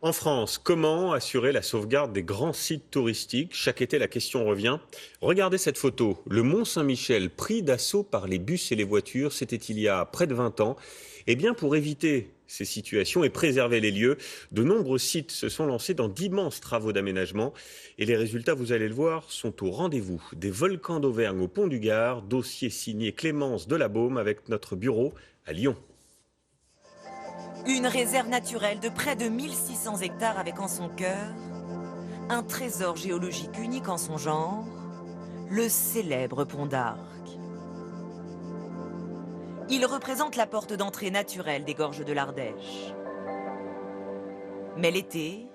En France, comment assurer la sauvegarde des grands sites touristiques? Chaque été, la question revient. Regardez cette photo. Le Mont Saint-Michel pris d'assaut par les bus et les voitures, c'était il y a près de 20 ans. Eh bien, pour éviter ces situations et préserver les lieux, de nombreux sites se sont lancés dans d'immenses travaux d'aménagement. Et les résultats, vous allez le voir, sont au rendez-vous. Des volcans d'Auvergne au Pont du Gard, dossier signé Clémence Delabaume avec notre bureau à Lyon. Une réserve naturelle de près de 1600 hectares avec en son cœur un trésor géologique unique en son genre, le célèbre pont d'Arc. Il représente la porte d'entrée naturelle des gorges de l'Ardèche. Mais l'été,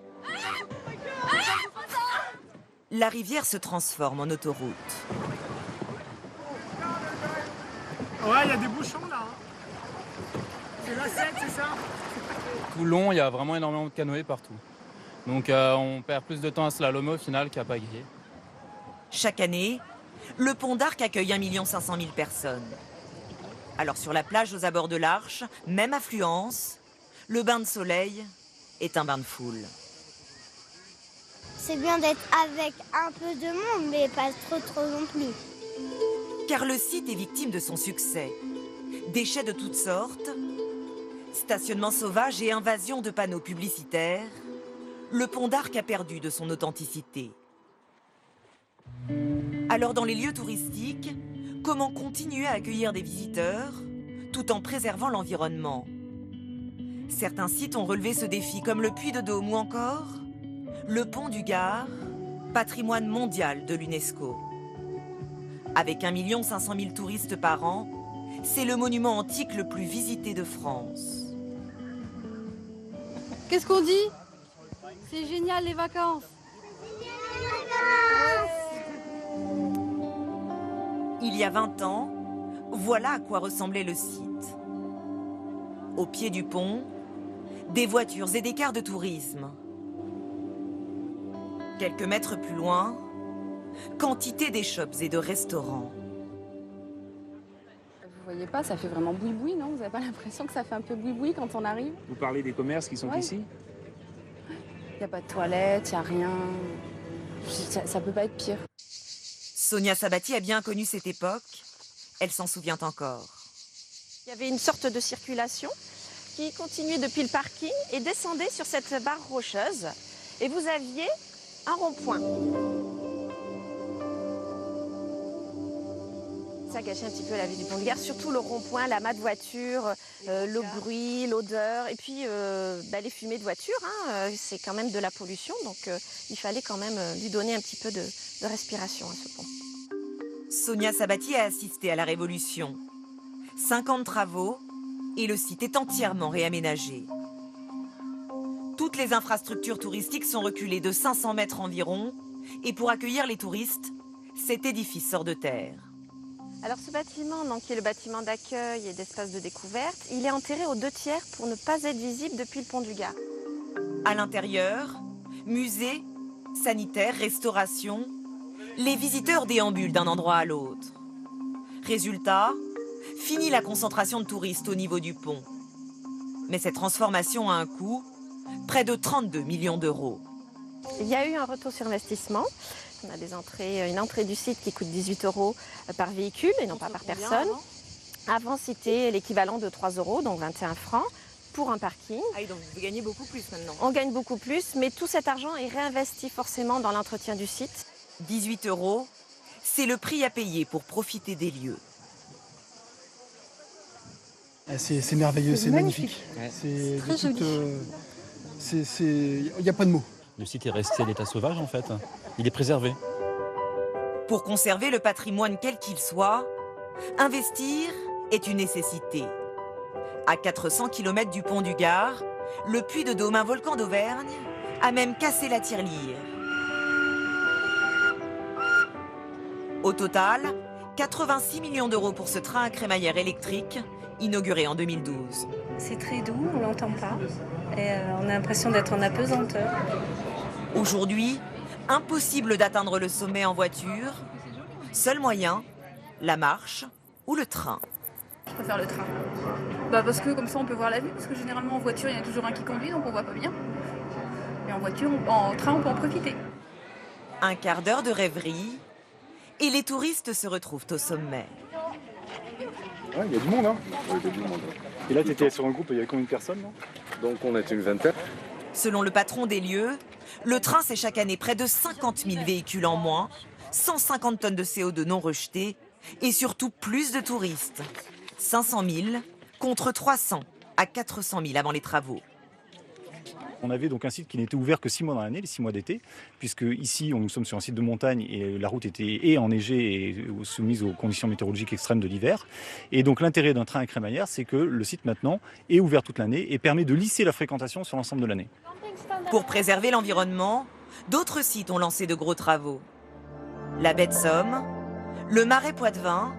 la rivière se transforme en autoroute. Ouais, il y a des bouchons là. C'est la 7, c'est ça? Tout le long, il y a vraiment énormément de canoës partout. Donc on perd plus de temps à slalomer au final qu'à pagayer. Chaque année, le pont d'Arc accueille 1 500 000 personnes. Alors sur la plage aux abords de l'Arche, même affluence, le bain de soleil est un bain de foule. C'est bien d'être avec un peu de monde, mais pas trop non plus. Car le site est victime de son succès. Déchets de toutes sortes, stationnement sauvage et invasion de panneaux publicitaires, le pont d'Arc a perdu de son authenticité. Alors dans les lieux touristiques, comment continuer à accueillir des visiteurs tout en préservant l'environnement? Certains sites ont relevé ce défi comme le Puy de Dôme ou encore le pont du Gard, patrimoine mondial de l'UNESCO. Avec 1 500 000 touristes par an, c'est le monument antique le plus visité de France. Qu'est-ce qu'on dit? C'est génial les vacances. Il y a 20 ans, voilà à quoi ressemblait le site. Au pied du pont, des voitures et des cars de tourisme. Quelques mètres plus loin, quantité d'échoppes et de restaurants. Vous voyez pas, ça fait vraiment boui-boui, non? Vous n'avez pas l'impression que ça fait un peu boui-boui quand on arrive? Vous parlez des commerces qui sont ici? Il n'y a pas de toilettes, il n'y a rien. Ça peut pas être pire. Sonia Sabati a bien connu cette époque. Elle s'en souvient encore. Il y avait une sorte de circulation qui continuait depuis le parking et descendait sur cette barre rocheuse. Et vous aviez un rond-point. Ça gâchait un petit peu la vie du Pont du Gard, surtout le rond-point, l'amas de voitures, le bruit, l'odeur, et puis les fumées de voitures, c'est quand même de la pollution, donc il fallait quand même lui donner un petit peu de respiration à ce pont. Sonia Sabati a assisté à la Révolution. 5 ans de travaux et le site est entièrement réaménagé. Toutes les infrastructures touristiques sont reculées de 500 mètres environ et pour accueillir les touristes, cet édifice sort de terre. Alors ce bâtiment, donc, qui est le bâtiment d'accueil et d'espace de découverte, il est enterré aux 2/3 pour ne pas être visible depuis le pont du Gard. À l'intérieur, musée, sanitaire, restauration, les visiteurs déambulent d'un endroit à l'autre. Résultat, fini la concentration de touristes au niveau du pont. Mais cette transformation a un coût, près de 32 millions d'euros. Il y a eu un retour sur investissement. On a une entrée du site qui coûte 18 € par véhicule et non pas par personne. Avant, c'était l'équivalent de 3 €, donc 21 francs, pour un parking. Ah oui, donc vous gagnez beaucoup plus maintenant. On gagne beaucoup plus, mais tout cet argent est réinvesti forcément dans l'entretien du site. 18 €, c'est le prix à payer pour profiter des lieux. C'est merveilleux, c'est magnifique. C'est très joli. Il n'y a pas de mots. Le site est resté à l'état sauvage en fait. Il est préservé. Pour conserver le patrimoine quel qu'il soit, investir est une nécessité. À 400 km du pont du Gard, le Puy de Dôme, un volcan d'Auvergne, a même cassé la tirelire. Au total, 86 millions d'euros pour ce train à crémaillère électrique, inauguré en 2012. C'est très doux, on l'entend pas, et on a l'impression d'être en apesanteur. Aujourd'hui, impossible d'atteindre le sommet en voiture. Seul moyen, la marche ou le train. Je préfère le train. Parce que comme ça on peut voir la vue, parce que généralement en voiture il y en a toujours un qui conduit donc on voit pas bien. en voiture, en train, on peut en profiter. Un quart d'heure de rêverie et les touristes se retrouvent au sommet. Ouais, il y a du monde, hein. Oui, il y a du monde. Et là, tu étais sur un groupe, il y avait combien de personnes, non? Donc on est une vingtaine. Selon le patron des lieux, le train, c'est chaque année près de 50 000 véhicules en moins, 150 tonnes de CO2 non rejetées et surtout plus de touristes. 500 000 contre 300 à 400 000 avant les travaux. On avait donc un site qui n'était ouvert que 6 mois dans l'année, les 6 mois d'été, puisque ici, nous sommes sur un site de montagne et la route était enneigée et soumise aux conditions météorologiques extrêmes de l'hiver. Et donc l'intérêt d'un train à crémaillère, c'est que le site maintenant est ouvert toute l'année et permet de lisser la fréquentation sur l'ensemble de l'année. Pour préserver l'environnement, d'autres sites ont lancé de gros travaux. La baie de Somme, le marais Poitevin,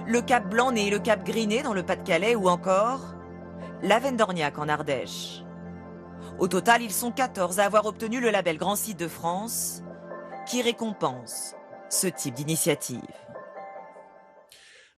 le cap Blanc-Nez et le cap Griné dans le Pas-de-Calais ou encore l'Avenne d'Orniac en Ardèche. Au total, ils sont 14 à avoir obtenu le label Grand Site de France qui récompense ce type d'initiative.